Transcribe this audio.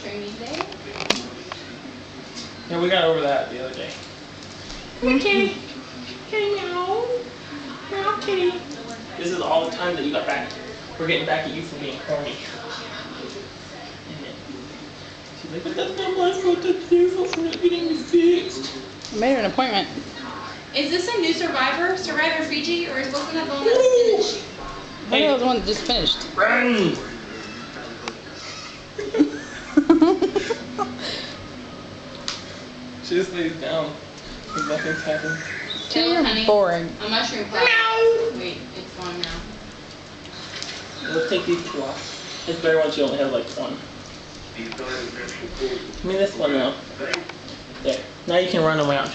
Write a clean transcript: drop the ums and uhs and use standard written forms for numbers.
torturing me today. Yeah, we got over that the other day. Come Kitty. Kitty, meow. Meow, Kitty. This is all the time that you got back. We're getting back at you for being horny. She's like, but that's not my fault. That's your fault for not getting me fixed. I made her an appointment. Is this a new Survivor? Survivor Fiji? Or wasn't that the one that's finished? I think that was the one that just finished. Run! She just lays down. Because nothing's happened. You're boring. A mushroom cloud. No! Wait, it's gone now. Let's take these two off. It's better once you only have like one. Give me this one now. There. Now you can run around.